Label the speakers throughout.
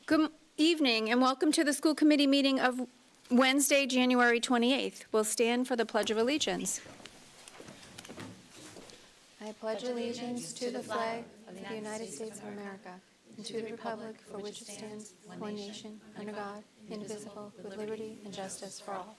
Speaker 1: Good evening and welcome to the school committee meeting of Wednesday, January 28th. We'll stand for the Pledge of Allegiance. I pledge allegiance to the flag of the United States of America and to the republic for which it stands, one nation, under God, indivisible, with liberty and justice for all.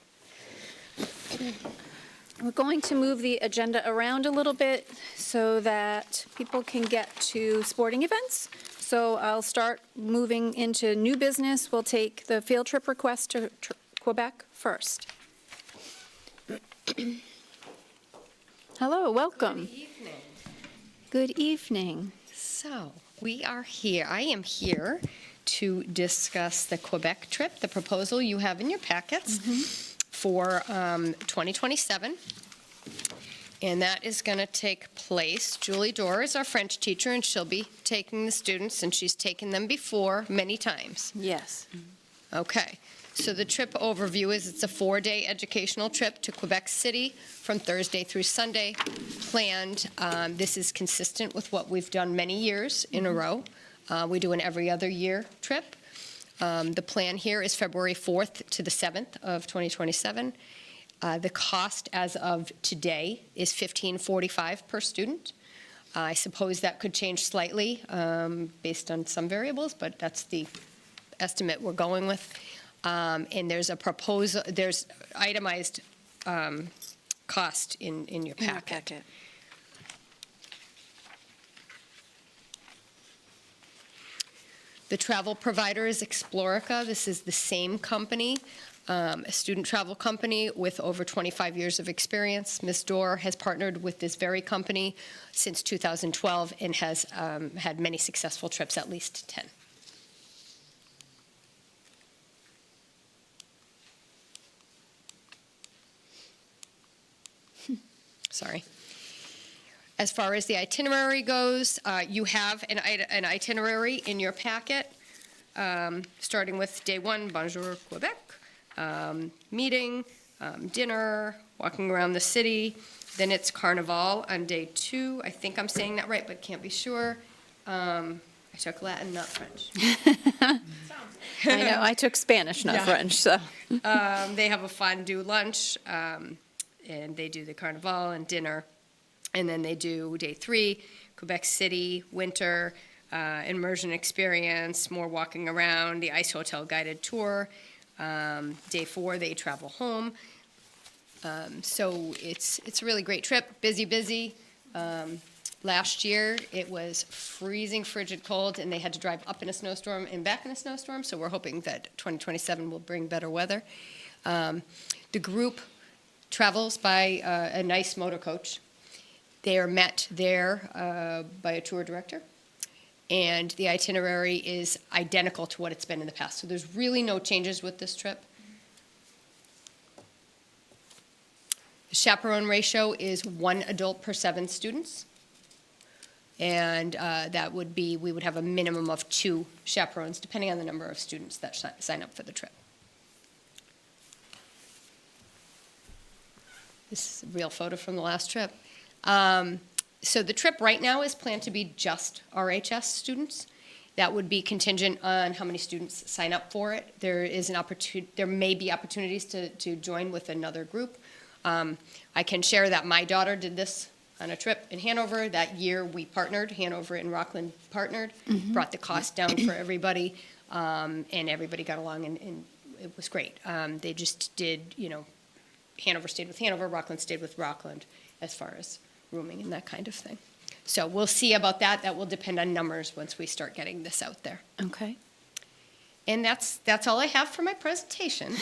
Speaker 1: We're going to move the agenda around a little bit so that people can get to sporting events. So I'll start moving into new business. We'll take the field trip request to Quebec first. Hello, welcome.
Speaker 2: Good evening.
Speaker 1: Good evening.
Speaker 2: So we are here. I am here to discuss the Quebec trip, the proposal you have in your packets for 2027. And that is going to take place. Julie Dorr is our French teacher, and she'll be taking the students, and she's taken them before many times.
Speaker 1: Yes.
Speaker 2: Okay. So the trip overview is it's a 4-day educational trip to Quebec City from Thursday through Sunday planned. This is consistent with what we've done many years in a row. We do an every other year trip. The plan here is February 4th to the 7th of 2027. The cost as of today is $15.45 per student. I suppose that could change slightly based on some variables, but that's the estimate we're going with. And there's a proposal, there's itemized cost in your packet. The travel provider is Explorica. This is the same company, a student travel company with over 25 years of experience. Ms. Dorr has partnered with this very company since 2012 and has had many successful trips, at least 10. Sorry. As far as the itinerary goes, you have an itinerary in your packet, starting with day 1, Bonjour Quebec, meeting, dinner, walking around the city. Then it's Carnival on day 2. I think I'm saying that right, but can't be sure. I took Latin, not French.
Speaker 1: I know, I took Spanish, not French, so.
Speaker 2: They have a fondue lunch, and they do the Carnival and dinner. And then they do day 3, Quebec City, winter, immersion experience, more walking around, the Ice Hotel guided tour. Day 4, they travel home. So it's a really great trip, busy. Last year, it was freezing, frigid cold, and they had to drive up in a snowstorm and back in a snowstorm. So we're hoping that 2027 will bring better weather. The group travels by a nice motor coach. They are met there by a tour director, and the itinerary is identical to what it's been in the past. So there's really no changes with this trip. The chaperone ratio is 1 adult per 7 students, and that would be, we would have a minimum of 2 chaperones, depending on the number of students that sign up for the trip. This is a real photo from the last trip. So the trip right now is planned to be just RHS students. That would be contingent on how many students sign up for it. There is an opportunity. There may be opportunities to join with another group. I can share that my daughter did this on a trip in Hanover. That year we partnered. Hanover and Rockland partnered, brought the cost down for everybody, and everybody got along, and it was great. They just did, Hanover stayed with Hanover, Rockland stayed with Rockland, as far as rooming and that kind of thing. So we'll see about that. That will depend on numbers once we start getting this out there.
Speaker 1: Okay.
Speaker 2: And that's all I have for my presentation.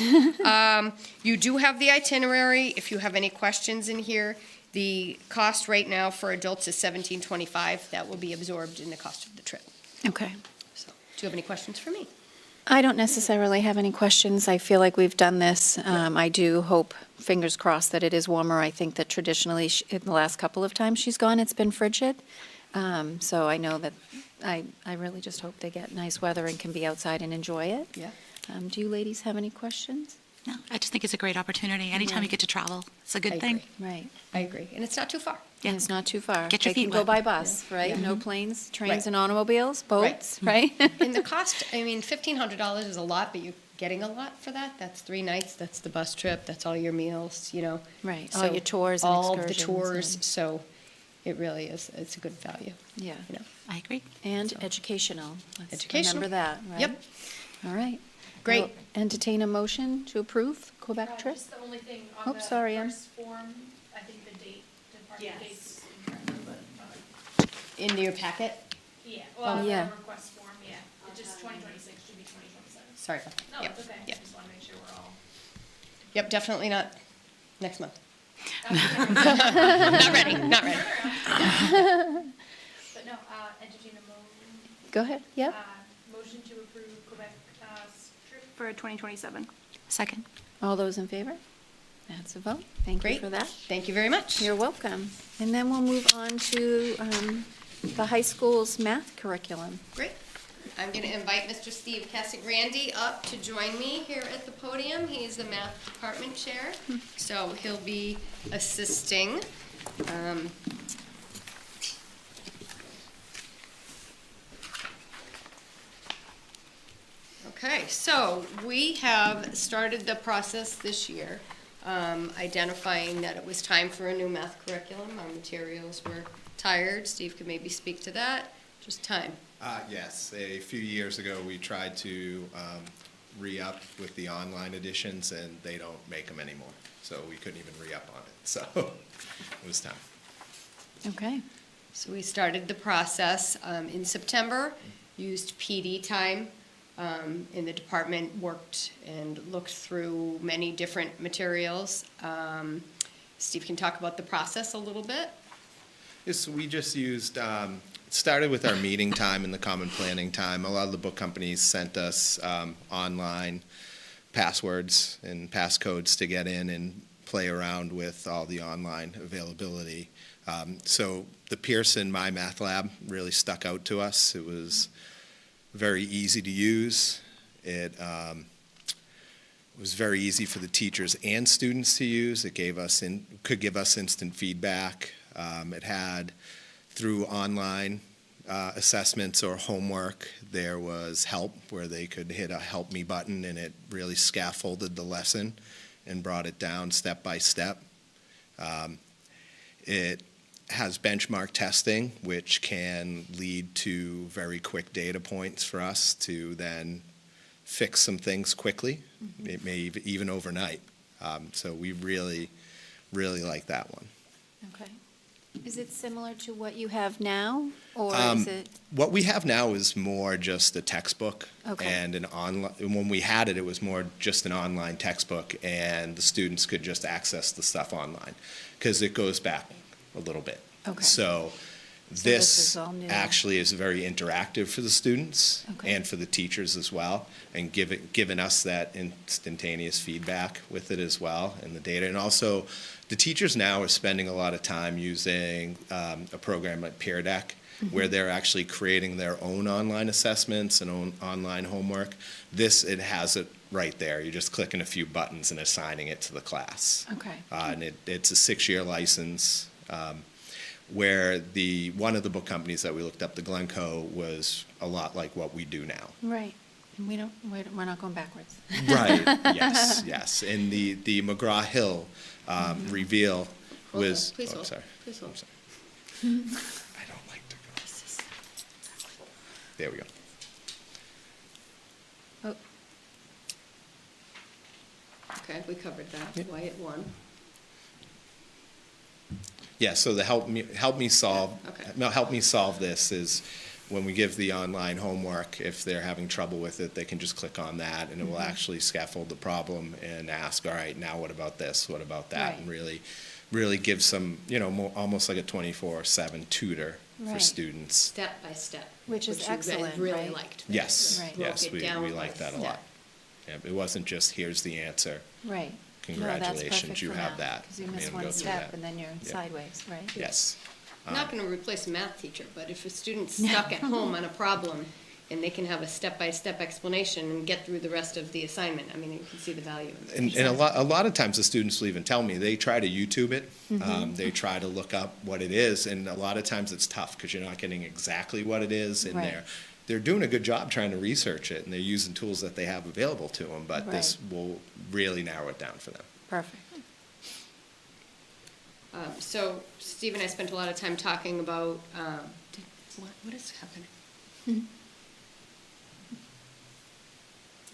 Speaker 2: You do have the itinerary. If you have any questions in here, the cost right now for adults is $17.25. That will be absorbed in the cost of the trip.
Speaker 1: Okay.
Speaker 2: So, do you have any questions for me?
Speaker 1: I don't necessarily have any questions. I feel like we've done this. I do hope, fingers crossed, that it is warmer. I think that traditionally, in the last couple of times she's gone, it's been frigid. So I know that I really just hope they get nice weather and can be outside and enjoy it.
Speaker 2: Yeah.
Speaker 1: Do you ladies have any questions?
Speaker 3: No, I just think it's a great opportunity. Anytime you get to travel, it's a good thing.
Speaker 1: Right.
Speaker 2: I agree. And it's not too far.
Speaker 1: And it's not too far.
Speaker 3: Get your
Speaker 1: They
Speaker 3: feet
Speaker 1: can go
Speaker 3: wet.
Speaker 1: by bus, right? No planes, trains
Speaker 2: Right.
Speaker 1: and automobiles, boats, right?
Speaker 2: And the cost, I mean, $1,500 is a lot, but you're getting a lot for that. That's 3 nights, that's the bus trip, that's all your meals, you know.
Speaker 1: Right, all
Speaker 2: So
Speaker 1: your tours and
Speaker 2: all of the
Speaker 1: excursions
Speaker 2: tours,
Speaker 1: and-
Speaker 2: so it really is, it's a good value,
Speaker 1: Yeah,
Speaker 2: you know.
Speaker 3: I agree.
Speaker 1: and educational. Let's
Speaker 2: Educational.
Speaker 1: remember that, right?
Speaker 2: Yep.
Speaker 1: All right.
Speaker 2: Great.
Speaker 1: I'll entertain a motion to approve Quebec trip?
Speaker 4: Just the only thing
Speaker 1: Oh,
Speaker 4: on the
Speaker 1: sorry, Em.
Speaker 4: first form, I think the date, department
Speaker 5: Yes.
Speaker 4: date's incorrect, but,
Speaker 2: In your packet?
Speaker 4: yeah, well, the
Speaker 1: Yeah.
Speaker 4: request form, yeah, it just 2026 should be 2027.
Speaker 2: Sorry about that.
Speaker 4: No,
Speaker 2: Yep.
Speaker 4: it's okay, I
Speaker 2: Yep.
Speaker 4: just wanna make sure we're all.
Speaker 2: Yep, definitely not next month.
Speaker 4: But
Speaker 2: Not ready, not ready.
Speaker 4: no, entertain a
Speaker 1: Go ahead, yep.
Speaker 4: motion to approve Quebec, trip for 2027.
Speaker 3: Second.
Speaker 1: All those in favor? That's a vote. Thank you
Speaker 2: Great.
Speaker 1: for that.
Speaker 2: Thank you very much.
Speaker 1: You're welcome. And then we'll move on to the high school's math curriculum.
Speaker 2: Great. I'm going to invite Mr. Steve Casagrande up to join me here at the podium. He's the math department chair, so he'll be assisting. Okay, so we have started the process this year, identifying that it was time for a new math curriculum. Our materials were tired. Steve could maybe speak to that. Just time.
Speaker 6: Yes, a few years ago, we tried to re-up with the online editions, and they don't make them anymore. So we couldn't even re-up on it, so it was time.
Speaker 1: Okay.
Speaker 2: So we started the process in September, used PD time in the department, worked and looked through many different materials. Steve can talk about the process a little bit.
Speaker 6: Yes, we just used, started with our meeting time and the common planning time. A lot of the book companies sent us online passwords and passcodes to get in and play around with all the online availability. So the Pearson My Math Lab really stuck out to us. It was very easy to use. It was very easy for the teachers and students to use. It could give us instant feedback. It had, through online assessments or homework, there was help where they could hit a help me button, and it really scaffolded the lesson and brought it down step by step. It has benchmark testing, which can lead to very quick data points for us to then fix some things quickly. It may even overnight. So we really, really like that one.
Speaker 1: Okay. Is it similar to what you have now, or is it?
Speaker 6: What we have now is more just a textbook.
Speaker 1: Okay.
Speaker 6: And an online. When we had it, it was more just an online textbook, and the students could just access the stuff online, because it goes back a little bit.
Speaker 1: Okay.
Speaker 6: So
Speaker 1: this
Speaker 6: this
Speaker 1: is all new.
Speaker 6: actually is very interactive for the students
Speaker 1: Okay.
Speaker 6: and for the teachers as well, and giving us that instantaneous feedback with it as well, and the data. And also, the teachers now are spending a lot of time using a program like Peer Deck, where they're actually creating their own online assessments and own online homework. It has it right there. You're just clicking a few buttons and assigning it to the class.
Speaker 1: Okay.
Speaker 6: And it's a 6-year license, where one of the book companies that we looked up, the Glencoe, was a lot like what we do now.
Speaker 1: Right. And we're not going backwards.
Speaker 6: Right, yes. And the McGraw-Hill reveal
Speaker 2: Hold on,
Speaker 6: was.
Speaker 2: please
Speaker 6: oh,
Speaker 2: hold.
Speaker 6: sorry.
Speaker 2: Please hold.
Speaker 6: I'm sorry. I don't like to go. There we go.
Speaker 1: Oh,
Speaker 2: Okay, we covered that.
Speaker 6: Yep.
Speaker 2: Why it won.
Speaker 6: Yeah, so the help me solve
Speaker 2: Okay.
Speaker 6: no, help me solve this is when we give the online homework, if they're having trouble with it, they can just click on that, and it will actually scaffold the problem and ask, all right, now what about this, what about that,
Speaker 1: Right.
Speaker 6: and really give some, almost like a 24/7 tutor for
Speaker 1: Right.
Speaker 6: students.
Speaker 2: Step by step.
Speaker 1: Which is
Speaker 2: you guys
Speaker 1: excellent,
Speaker 2: really
Speaker 1: right?
Speaker 2: liked.
Speaker 6: Yes,
Speaker 1: Right.
Speaker 6: yes,
Speaker 2: Broke it
Speaker 6: we
Speaker 2: down
Speaker 6: like
Speaker 2: by
Speaker 6: that a lot.
Speaker 2: step.
Speaker 6: Yeah, it wasn't just, here's the answer.
Speaker 1: right.
Speaker 6: Congratulations, you have that.
Speaker 1: Because you
Speaker 6: Made
Speaker 1: miss
Speaker 6: them
Speaker 1: one
Speaker 6: go through
Speaker 1: step
Speaker 6: that.
Speaker 1: and then you're
Speaker 6: Yeah.
Speaker 1: sideways, right?
Speaker 6: Yes.
Speaker 2: I'm not going to replace a math teacher, but if a student's stuck at home on a problem, and they can have a step-by-step explanation and get through the rest of the assignment. I mean, you can see the value in it.
Speaker 6: And a lot of times the students will even tell me, they try to YouTube it. They try to look up what it is, and a lot of times it's tough because you're not getting exactly what it is, and
Speaker 1: Right.
Speaker 6: they're doing a good job trying to research it, and they're using tools that they have available to them, but this will really narrow it down for them.
Speaker 1: Perfect.
Speaker 2: So Steve and I spent a lot of time talking about, what is happening?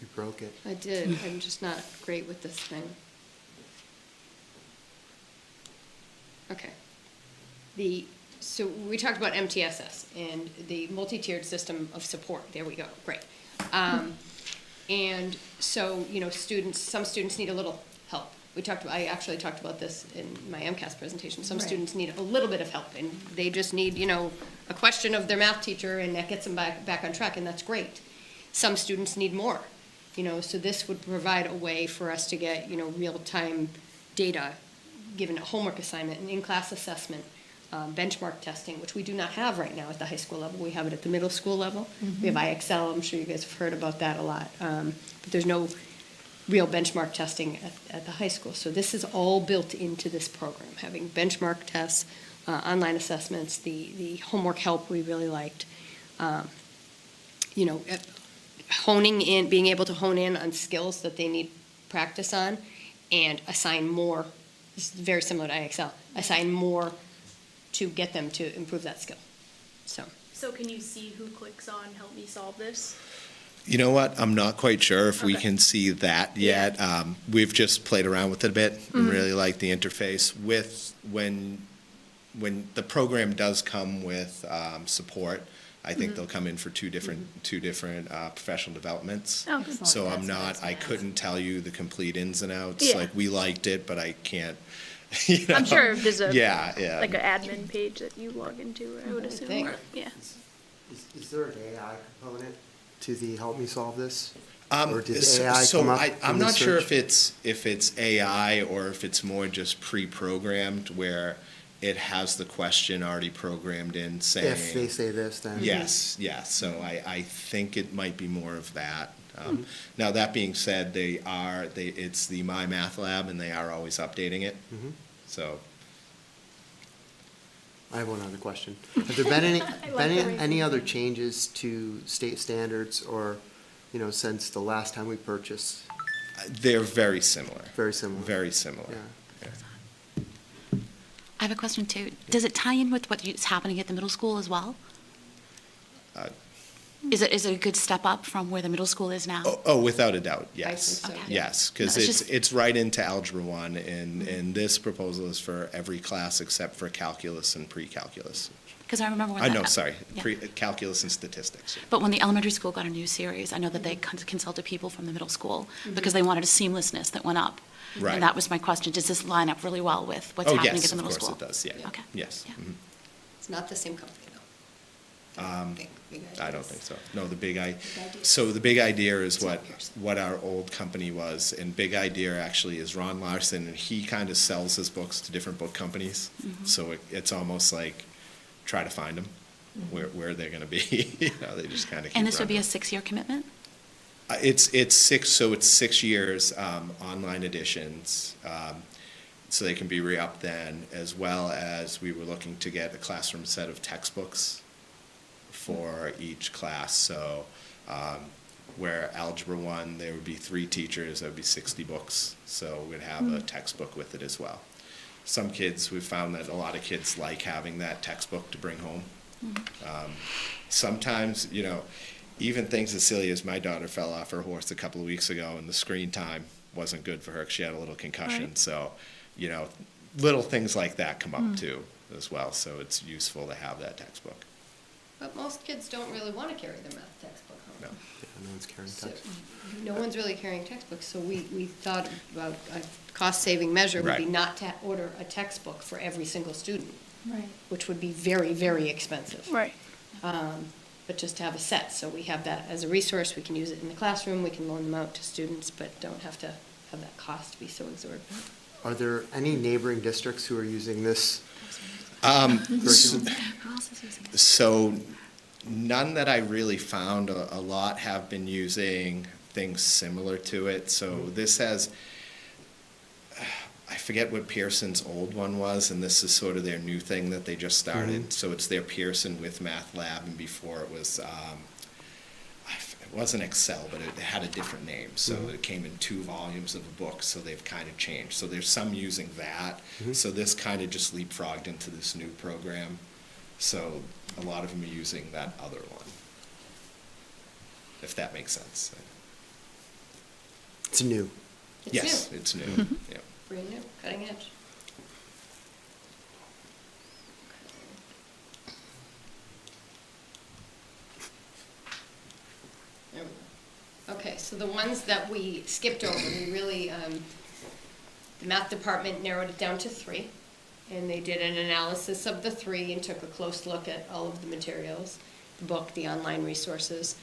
Speaker 3: You broke it.
Speaker 2: I did. I'm just not great with this thing. Okay. So we talked about MTSS and the multi-tiered system of support. There we go. Great. And so, some students need a little help. I actually talked about this in my MCAS presentation. Some
Speaker 1: Right.
Speaker 2: students need a little bit of help, and they just need, a question of their math teacher, and that gets them back on track, and that's great. Some students need more, so this would provide a way for us to get, real-time data, given a homework assignment, an in-class assessment, benchmark testing, which we do not have right now at the high school level. We have it at the middle school level. We have IXL. I'm sure you guys have heard about that a lot. But there's no real benchmark testing at the high school. So this is all built into this program, having benchmark tests, online assessments, the homework help we really liked. Being able to hone in on skills that they need practice on and assign more. This is very similar to IXL. Assign more to get them to improve that skill.
Speaker 4: So can you see who clicks on help me solve this?
Speaker 6: You know what? I'm not quite sure if we
Speaker 4: Okay.
Speaker 6: can see that yet. We've just played around with it a bit and really like the interface with when the program does come with support. I think they'll come in for two different professional developments.
Speaker 4: Oh, good.
Speaker 6: So
Speaker 1: That's what
Speaker 6: I couldn't tell you the complete ins and outs.
Speaker 4: Yeah.
Speaker 6: Like, we liked it, but I can't.
Speaker 4: I'm sure there's a
Speaker 6: Yeah.
Speaker 4: like an admin page that you log into, I would assume.
Speaker 2: think.
Speaker 4: Yeah.
Speaker 3: Is there an AI component to the Help Me Solve This?
Speaker 6: Or
Speaker 3: Or did AI come up
Speaker 6: I'm
Speaker 3: in the
Speaker 6: not sure
Speaker 3: search?
Speaker 6: if it's AI or if it's more just pre-programmed where it has the question already programmed in saying.
Speaker 3: If they say this, then.
Speaker 6: Yes, yes. So I think it might be more of that.
Speaker 3: Mm-hmm.
Speaker 6: Now, that being said, it's the My Math Lab, and they are always updating it.
Speaker 3: Mhm.
Speaker 6: So,
Speaker 3: I have one other question. Have there been any other changes to state standards or, since the last time we purchased?
Speaker 6: they're very similar.
Speaker 3: Very similar.
Speaker 6: Very similar.
Speaker 3: Yeah.
Speaker 5: I have a question too. Does it tie in with what is happening at the middle school as well?
Speaker 6: Uh,
Speaker 5: Is it a good step up from where the middle school is now?
Speaker 6: Oh, without a doubt, yes.
Speaker 2: think so.
Speaker 5: Okay.
Speaker 6: Yes, because
Speaker 5: No, it's just-
Speaker 6: it's right into Algebra 1, and this proposal is for every class except for calculus and pre-calculus.
Speaker 5: Because I remember when.
Speaker 6: No, sorry,
Speaker 5: Yeah.
Speaker 6: calculus and statistics.
Speaker 5: But when the elementary school got a new series, I know that they consulted people from the middle school because they wanted a seamlessness that went up.
Speaker 6: Right.
Speaker 5: And that was my question. Does this line up really well with what's
Speaker 6: Oh,
Speaker 5: happening
Speaker 6: yes,
Speaker 5: at the
Speaker 6: of
Speaker 5: middle
Speaker 6: course
Speaker 5: school?
Speaker 6: it does, yeah.
Speaker 5: Okay.
Speaker 6: Yes.
Speaker 5: Yeah.
Speaker 6: Mhm.
Speaker 2: It's not the same company, though.
Speaker 6: I don't think so. No, the
Speaker 2: Idea.
Speaker 6: so the big idea is
Speaker 2: It's not yours.
Speaker 6: what our old company was, and Big Idea actually is Ron Larson, and he kind of sells his books to different book companies. So it's almost like, try to find them, where they're gonna be, they just kind of keep
Speaker 5: And this would be a
Speaker 6: running.
Speaker 5: 6-year commitment?
Speaker 6: It's 6 years, online editions, so they can be re-upped then, as well as we were looking to get a classroom set of textbooks for each class. So where Algebra 1, there would be 3 teachers, that would be 60 books. So we'd have a textbook with it as well. Some kids, we've found that a lot of kids like having that textbook to bring home. Sometimes, even things as silly as my daughter fell off her horse a couple of weeks ago, and the screen time wasn't good for her 'cause she had a little concussion.
Speaker 4: Right.
Speaker 6: So, little things like that come up too as well. So it's useful to have that textbook.
Speaker 2: But most kids don't really want to carry their math textbook home.
Speaker 6: No.
Speaker 3: Yeah, no one's carrying
Speaker 2: So,
Speaker 3: text.
Speaker 2: no one's really carrying textbooks, so we thought about a cost-saving measure would be
Speaker 6: Right.
Speaker 2: not to order a textbook for every single student,
Speaker 1: Right.
Speaker 2: which would be very, very expensive.
Speaker 4: Right.
Speaker 2: But just to have a set, so we have that as a resource, we can use it in the classroom, we can loan them out to students, but don't have to have that cost be so exorbitant.
Speaker 3: Are there any neighboring districts who are using this
Speaker 6: S-
Speaker 3: curriculum?
Speaker 5: Who else is using it?
Speaker 6: So None that I really found. A lot have been using things similar to it. So this has, I forget what Pearson's old one was, and this is sort of their new thing that they just started. So it's their Pearson with Math Lab, and before it was, it wasn't Excel, but it had a different name. So it came in 2 volumes of a book, so they've kind of changed. So there's some using that. So this kind of just leapfrogged into this new program. So a lot of them are using that other one, if that makes sense.
Speaker 3: It's new.
Speaker 2: It's
Speaker 6: Yes,
Speaker 2: new.
Speaker 6: it's new, yeah.
Speaker 2: Brand new, cutting edge. There we go. Okay, so the ones that we skipped over, we really, the math department narrowed it down to 3. And they did an analysis of the 3 and took a close look at all of the materials, the book, the online resources.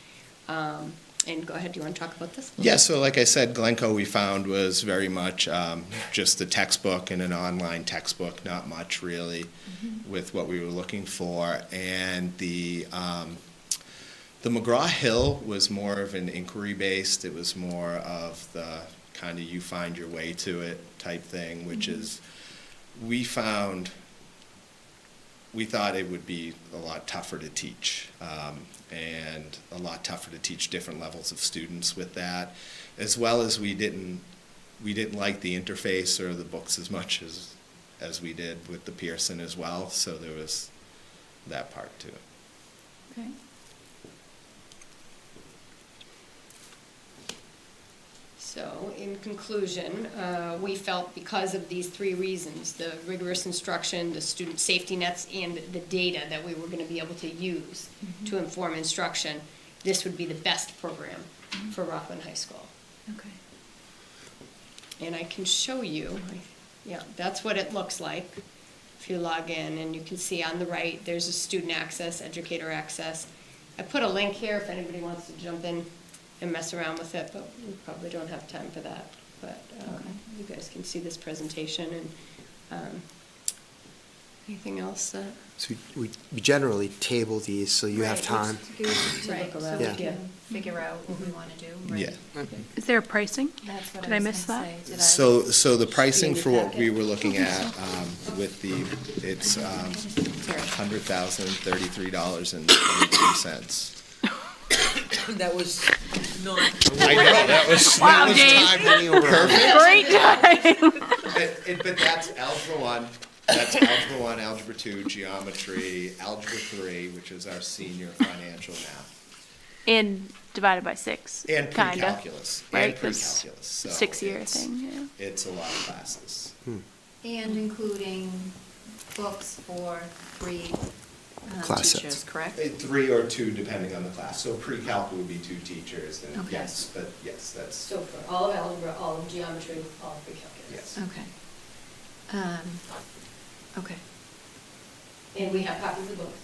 Speaker 2: And go ahead, do you want to talk about this?
Speaker 6: Yeah, so like I said, Glencoe we found was very much just a textbook and an online textbook, not much really with what we were looking for. And the McGraw-Hill was more of an inquiry-based. It was more of the kind of you find your way to it type thing, which is, we thought it would be a lot tougher to teach, and a lot tougher to teach different levels of students with that, as well as we didn't like the interface or the books as much as we did with the Pearson as well, so there was that part to it.
Speaker 1: Okay.
Speaker 2: So, in conclusion, we felt because of these 3 reasons, the rigorous instruction, the student safety nets, and the data that we were going to be able to use to inform instruction, this would be the best program for Rockland High School.
Speaker 1: Okay.
Speaker 2: And I can show you, yeah, that's what it looks like. If you log in, and you can see on the right, there's a student access, educator access. I put a link here if anybody wants to jump in and mess around with it, but we probably don't have time for that. But you guys can see this presentation, and anything else?
Speaker 3: So we generally table these so you have
Speaker 1: Right,
Speaker 3: time.
Speaker 1: to
Speaker 2: Right,
Speaker 1: look
Speaker 2: so
Speaker 1: around,
Speaker 3: we
Speaker 1: we
Speaker 3: can
Speaker 1: can figure out what we want to do, right?
Speaker 6: Yeah.
Speaker 4: Is there a pricing?
Speaker 1: That's what
Speaker 4: Did
Speaker 1: I
Speaker 4: I
Speaker 1: was
Speaker 4: miss
Speaker 1: gonna
Speaker 4: that?
Speaker 1: say. Did I-
Speaker 6: So the pricing
Speaker 1: See
Speaker 6: for
Speaker 1: the
Speaker 6: what we
Speaker 1: packet?
Speaker 6: were looking at with it's $100,033.23.
Speaker 7: That was not.
Speaker 6: I know, that was
Speaker 4: Wow,
Speaker 6: that was
Speaker 4: Dave.
Speaker 6: time.
Speaker 3: Any over-
Speaker 4: Great time.
Speaker 6: But that's Algebra 1, that's Algebra 1, Algebra 2, Geometry, Algebra 3, which is our senior financial math,
Speaker 4: And divided by 6.
Speaker 6: and
Speaker 4: kinda,
Speaker 6: pre-calculus,
Speaker 4: right?
Speaker 6: and
Speaker 4: 'Cause
Speaker 6: pre-calculus. So
Speaker 4: 6-year
Speaker 6: it's-
Speaker 4: thing, yeah.
Speaker 6: It's a lot of classes.
Speaker 1: And including books for 3
Speaker 3: Class sets.
Speaker 1: teachers, correct?
Speaker 6: 3 or 2, depending on the class. So pre-calc would be 2 teachers, and
Speaker 1: Okay.
Speaker 6: yes, but yes, that's,
Speaker 2: So for all of algebra, all of geometry, all of pre-calculus.
Speaker 6: yes.
Speaker 1: Okay. Okay,
Speaker 2: And we have copies of books.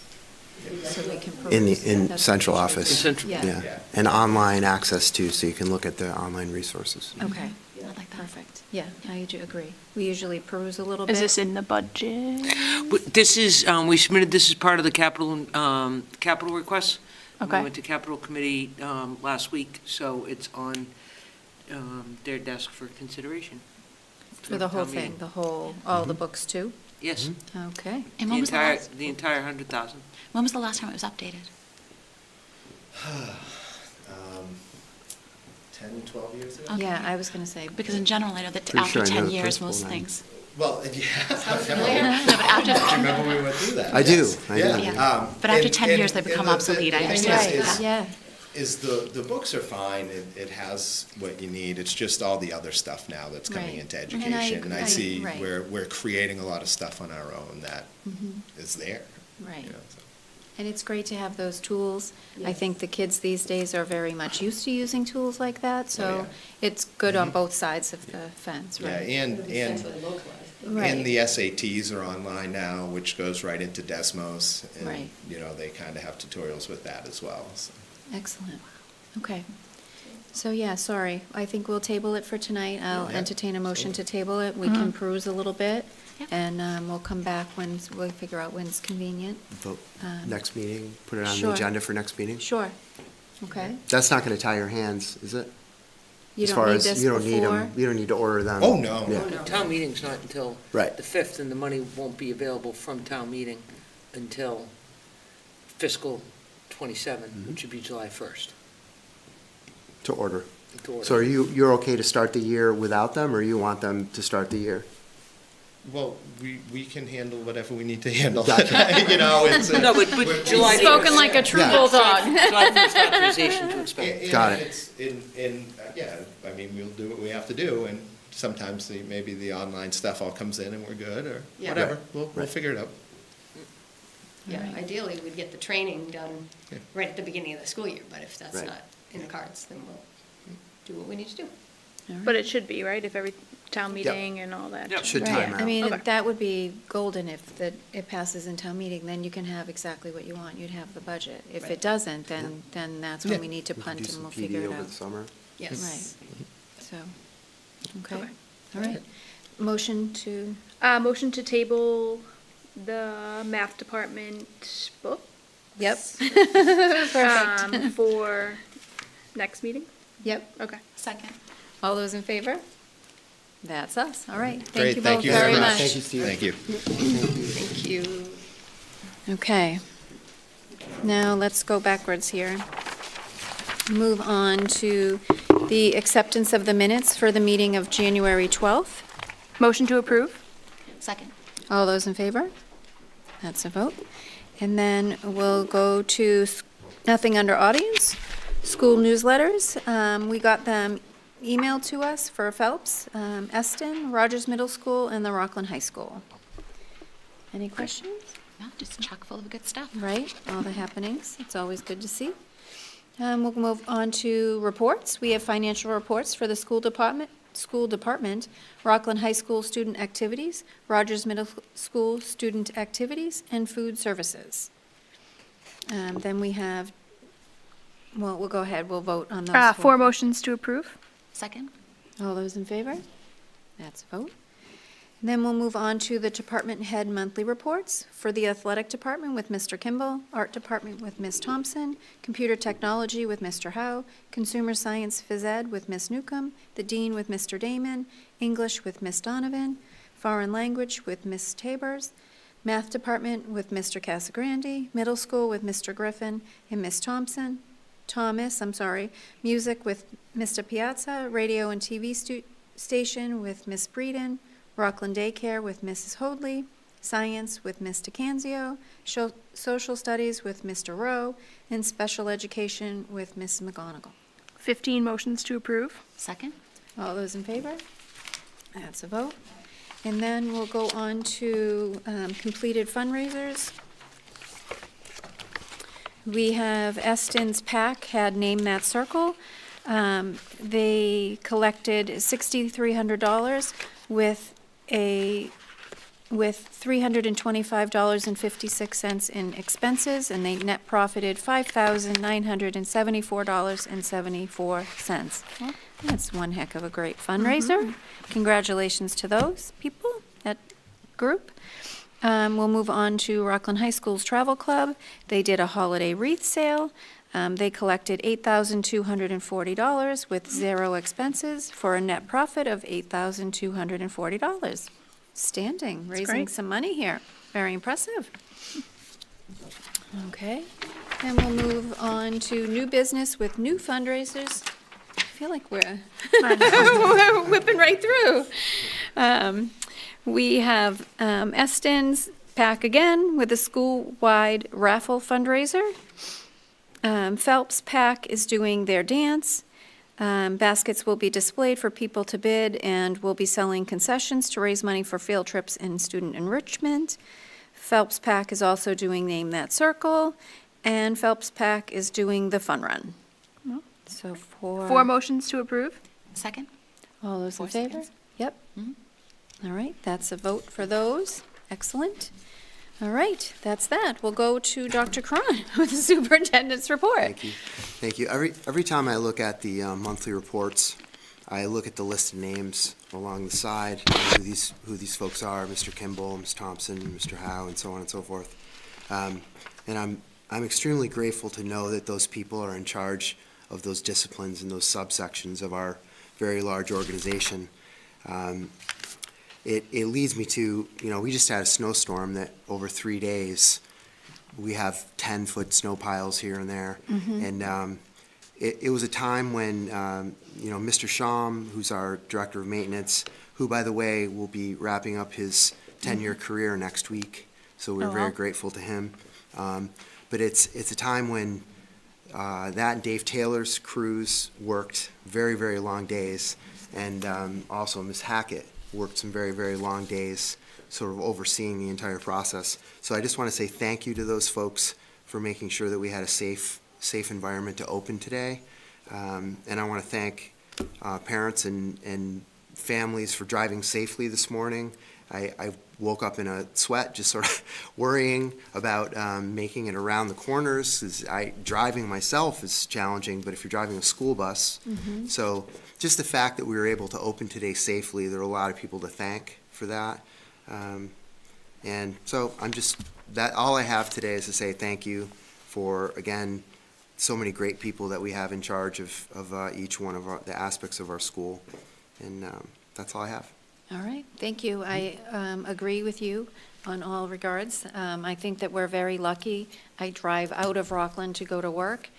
Speaker 1: so we can.
Speaker 3: In the,
Speaker 1: peruse
Speaker 3: in
Speaker 1: that.
Speaker 3: central
Speaker 7: In
Speaker 3: office.
Speaker 7: central.
Speaker 1: Yeah.
Speaker 3: Yeah,
Speaker 6: Yeah.
Speaker 3: and online access too, so you can look at the online resources.
Speaker 1: Okay,
Speaker 2: Yeah.
Speaker 5: I like that.
Speaker 1: perfect. Yeah, I do agree. We usually peruse a little bit.
Speaker 4: Is this in the budget?
Speaker 7: But this is, we submitted this as part of the capital requests.
Speaker 4: Okay.
Speaker 7: We went to capital committee last week, so it's on their desk for consideration.
Speaker 1: For the whole
Speaker 7: Town
Speaker 1: thing,
Speaker 7: meeting.
Speaker 1: the whole, all the books too?
Speaker 7: Yes.
Speaker 1: Okay.
Speaker 5: And
Speaker 7: The
Speaker 5: when was the
Speaker 7: entire,
Speaker 5: last,
Speaker 7: the entire 100,000.
Speaker 5: when was the last time it was updated?
Speaker 6: 10, 12 years ago?
Speaker 5: Okay.
Speaker 1: Yeah, I was going to say.
Speaker 5: Because in general, I know that
Speaker 3: Pretty
Speaker 5: after
Speaker 3: sure I know
Speaker 5: 10
Speaker 3: the
Speaker 5: years,
Speaker 3: principal
Speaker 5: most
Speaker 3: now.
Speaker 5: things.
Speaker 6: Well, yeah.
Speaker 5: No, but after,
Speaker 6: Do you remember we went through that?
Speaker 3: I do,
Speaker 6: Yes.
Speaker 3: I do.
Speaker 6: Yeah.
Speaker 5: Yeah. But after
Speaker 6: and-
Speaker 5: 10 years, they
Speaker 6: and
Speaker 5: become
Speaker 6: the
Speaker 5: obsolete. I
Speaker 6: thing
Speaker 5: understand
Speaker 6: is-
Speaker 5: that.
Speaker 1: Yeah,
Speaker 6: Is the books are fine, it has what you need, it's just all the other stuff now that's coming
Speaker 1: Right.
Speaker 6: into
Speaker 1: And I
Speaker 6: education. And I
Speaker 1: agree,
Speaker 6: see
Speaker 1: right.
Speaker 6: we're creating a lot of stuff on our own that is there.
Speaker 1: right.
Speaker 6: you know, so.
Speaker 1: And it's great to have those tools. I
Speaker 2: Yes.
Speaker 1: think the kids these days are very much used to using tools like that, so
Speaker 6: yeah.
Speaker 1: it's good on both sides of the fence,
Speaker 6: Yeah,
Speaker 1: right?
Speaker 6: and
Speaker 2: Centrally localized.
Speaker 1: Right.
Speaker 6: And the SATs are online now, which goes right into Desmos.
Speaker 1: Right.
Speaker 6: And, they kind of have tutorials with that as well, so.
Speaker 1: Excellent. Okay. So, yeah, sorry. I think we'll table it for tonight. I'll
Speaker 6: Yeah,
Speaker 1: entertain a motion to table it. We can peruse a little bit,
Speaker 5: Yep.
Speaker 1: and we'll come back when, we'll figure out when's convenient.
Speaker 3: Vote next meeting, put it on the
Speaker 1: Sure.
Speaker 3: agenda for next meeting?
Speaker 1: Sure. Okay.
Speaker 3: That's not gonna tie your hands, is it?
Speaker 1: You
Speaker 3: As
Speaker 1: don't
Speaker 3: far
Speaker 1: need
Speaker 3: as
Speaker 1: this
Speaker 3: you don't need 'em-
Speaker 1: before?
Speaker 3: You don't need to order them.
Speaker 6: Oh, no.
Speaker 3: Yeah.
Speaker 7: Town meeting's not until
Speaker 3: Right.
Speaker 7: the 5th, and the money won't be available from town meeting until fiscal '27, which would be July 1st.
Speaker 3: To order.
Speaker 7: to order.
Speaker 3: So you're okay to start the year without them, or you want them to start the year?
Speaker 6: Well, we can handle whatever we need to handle.
Speaker 3: Gotcha.
Speaker 6: You know, it's.
Speaker 7: No, but July 1st.
Speaker 1: Spoken like a true
Speaker 3: Yeah.
Speaker 1: bulldog.
Speaker 7: July 1st authorization to expend.
Speaker 3: Got it.
Speaker 6: It's yeah, I mean, we'll do what we have to do, and sometimes maybe the online stuff all comes in and we're good, or
Speaker 2: Yeah.
Speaker 6: whatever.
Speaker 3: Right.
Speaker 6: We'll
Speaker 3: Right.
Speaker 6: figure it out.
Speaker 2: Yeah, ideally, we'd get the training done
Speaker 6: Yeah.
Speaker 2: right at the beginning of the school year, but if that's
Speaker 3: Right.
Speaker 2: not in the cards, then we'll do what we need to do.
Speaker 4: But it should be, right, if every town meeting and all that?
Speaker 7: Yep.
Speaker 3: Should
Speaker 1: Right,
Speaker 3: time
Speaker 1: I
Speaker 3: out.
Speaker 1: mean,
Speaker 4: Okay.
Speaker 1: that would be golden if it passes in town meeting, then you can have exactly what you want, you'd have the budget. If
Speaker 2: Right.
Speaker 1: it doesn't, then that's when
Speaker 6: Yeah.
Speaker 1: we need to
Speaker 3: We can
Speaker 1: punt
Speaker 3: do
Speaker 1: and
Speaker 3: some
Speaker 1: we'll
Speaker 3: PD
Speaker 1: figure it
Speaker 3: over
Speaker 1: out.
Speaker 3: the summer.
Speaker 2: Yes.
Speaker 1: Right, so, okay,
Speaker 4: Okay.
Speaker 1: all right. Motion to,
Speaker 4: Motion to table the math department book.
Speaker 1: yep. Perfect,
Speaker 4: For next meeting?
Speaker 1: yep.
Speaker 4: Okay.
Speaker 5: Second.
Speaker 1: All those in favor? That's us, all right.
Speaker 6: Great,
Speaker 1: Thank you both
Speaker 6: you
Speaker 1: very much.
Speaker 3: Thank you, Steve.
Speaker 6: Thank you.
Speaker 2: Thank you.
Speaker 1: Okay. Now, let's go backwards here. Move on to the acceptance of the minutes for the meeting of January 12th.
Speaker 4: Motion to approve?
Speaker 5: Second.
Speaker 1: All those in favor? That's a vote. And then we'll go to nothing under audience, school newsletters. We got them emailed to us for Phelps, Eston, Rogers Middle School, and the Rockland High School. Any questions?
Speaker 5: No, just chock full of good stuff.
Speaker 1: Right, all the happenings. It's always good to see. We'll move on to reports. We have financial reports for the school department, Rockland High School student activities, Rogers Middle School student activities, and food services. Then we have, well, we'll go ahead, we'll vote on those.
Speaker 4: Four motions to approve?
Speaker 5: Second.
Speaker 1: All those in favor? That's a vote. And then we'll move on to the department head monthly reports for the athletic department with Mr. Kimball, art department with Ms. Thompson, computer technology with Mr. Howe, consumer science phys ed with Ms. Newcomb, the dean with Mr. Damon, English with Ms. Donovan, foreign language with Ms. Tabers, math department with Mr. Casagrande, middle school with Mr. Griffin and Ms. Thomas, music with Mr. Piazza, radio and TV station with Ms. Breeden, Rockland Daycare with Mrs. Hoadley, science with Ms. DeCanzio, social studies with Mr. Rowe, and special education with Ms. McGonigal.
Speaker 4: 15 motions to approve?
Speaker 5: Second.
Speaker 1: All those in favor? That's a vote. And then we'll go on to completed fundraisers. We have Eston's PAC had Name That Circle. They collected $6,300 with $325.56 in expenses, and they net profited $5,974.74. That's one heck of a great fundraiser. Congratulations to those people, that group. We'll move on to Rockland High School's Travel Club. They did a holiday wreath sale. They collected $8,240 with zero expenses for a net profit of $8,240. Standing, raising
Speaker 4: great.
Speaker 1: some money here. Very impressive. Okay, and we'll move on to new business with new fundraisers. I feel like we're we're whipping right through. We have Eston's PAC again with a school-wide raffle fundraiser. Phelps PAC is doing their dance. Baskets will be displayed for people to bid, and we'll be selling concessions to raise money for field trips and student enrichment. Phelps PAC is also doing Name That Circle, and Phelps PAC is doing the fun run. So
Speaker 4: Four motions to approve?
Speaker 5: Second.
Speaker 1: all those in
Speaker 5: 4
Speaker 1: favor?
Speaker 5: seconds.
Speaker 1: Yep.
Speaker 5: Mhm.
Speaker 1: All right, that's a vote for those. Excellent. All right, that's that. We'll go to Dr. Cron with the superintendent's report.
Speaker 3: Thank you. Thank you. Every time I look at the monthly reports, I look at the list of names along the side, who these folks are, Mr. Kimball, Ms. Thompson, Mr. Howe, and so on and so forth. And I'm extremely grateful to know that those people are in charge of those disciplines and those subsections of our very large organization. It leads me to, we just had a snowstorm that over 3 days, we have 10-foot snow piles here and there. And it was a time when, Mr. Sham, who's our Director of Maintenance, who, by the way, will be wrapping up his 10-year career next week, so we're very grateful to him. But it's a time when that and Dave Taylor's crews worked very, very long days, and also Ms. Hackett worked some very, very long days, sort of overseeing the entire process. So I just want to say thank you to those folks for making sure that we had a safe environment to open today. And I want to thank parents and families for driving safely this morning. I woke up in a sweat, just sort of worrying about making it around the corners. Driving myself is challenging, but if you're driving a school bus, so just the fact that we were able to open today safely, there are a lot of people to thank for that. And so all I have today is to say thank you for, again, so many great people that we have in charge of each one of the aspects of our school. And that's all I have.
Speaker 1: All right, thank you. I agree with you on all regards. I think that we're very lucky. I drive out of Rockland to go to work,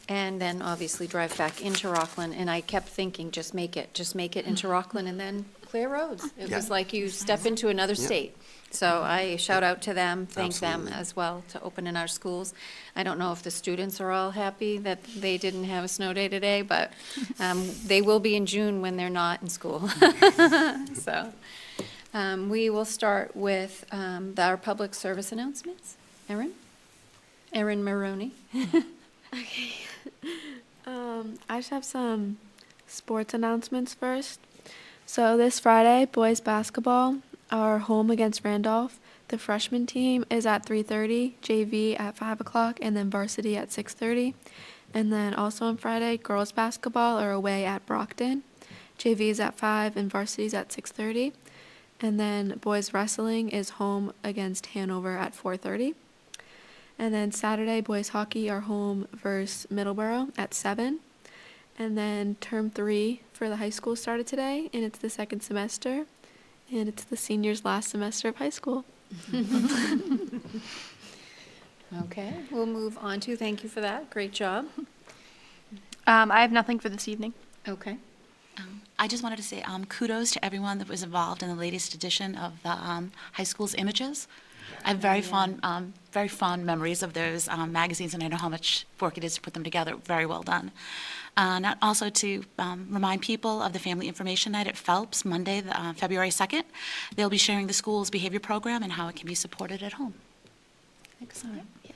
Speaker 1: and then obviously drive back into Rockland, and I kept thinking, just make it into Rockland, and then clear roads. It was like you step into another state. So I shout out to them, thank them as well to open in our schools. I don't know if the students are all happy that they didn't have a snow day today, but they will be in June when they're not in school. So we will start with our public service announcements. Erin Maroney.
Speaker 8: Okay. I just have some sports announcements first. So this Friday, boys basketball are home against Randolph. The freshman team is at 3:30, JV at 5 o'clock, and then varsity at 6:30. And then also on Friday, girls basketball are away at Brockton. JV is at 5 and varsity is at 6:30. And then boys wrestling is home against Hanover at 4:30. And then Saturday, boys hockey are home versus Middleborough at 7. And then term 3 for the high school started today, and it's the second semester, and it's the seniors' last semester of high school.
Speaker 1: Okay, we'll move on to, thank you for that, great job.
Speaker 4: I have nothing for this evening.
Speaker 1: Okay.
Speaker 5: I just wanted to say kudos to everyone that was involved in the latest edition of the high school's images. I have very fond memories of those magazines, and I know how much work it is to put them together. Very well done. And also to remind people of the Family Information Night at Phelps, Monday, February 2nd. They'll be sharing the school's behavior program and how it can be supported at home.
Speaker 1: Excellent. Yeah.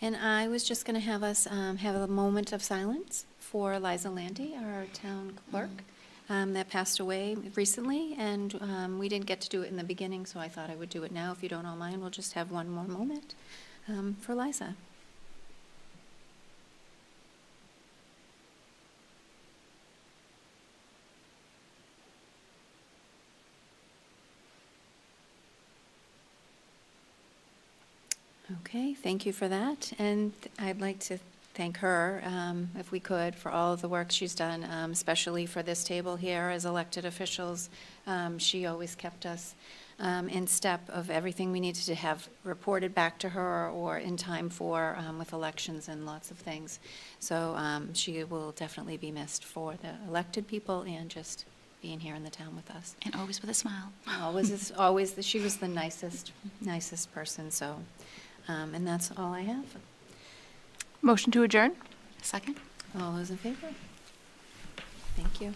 Speaker 1: And I was just going to have us have a moment of silence for Liza Landy, our town clerk, that passed away recently, and we didn't get to do it in the beginning, so I thought I would do it now. If you don't all mind, we'll just have one more moment for Liza. Okay, thank you for that, and I'd like to thank her, if we could, for all of the work she's done, especially for this table here as elected officials. She always kept us in step of everything we needed to have reported back to her or in time for with elections and lots of things. So she will definitely be missed for the elected people and just being here in the town with us.
Speaker 5: And always with a smile.
Speaker 1: She was the nicest person, so, and that's all I have.
Speaker 4: Motion to adjourn?
Speaker 5: Second?
Speaker 1: All those in favor? Thank you.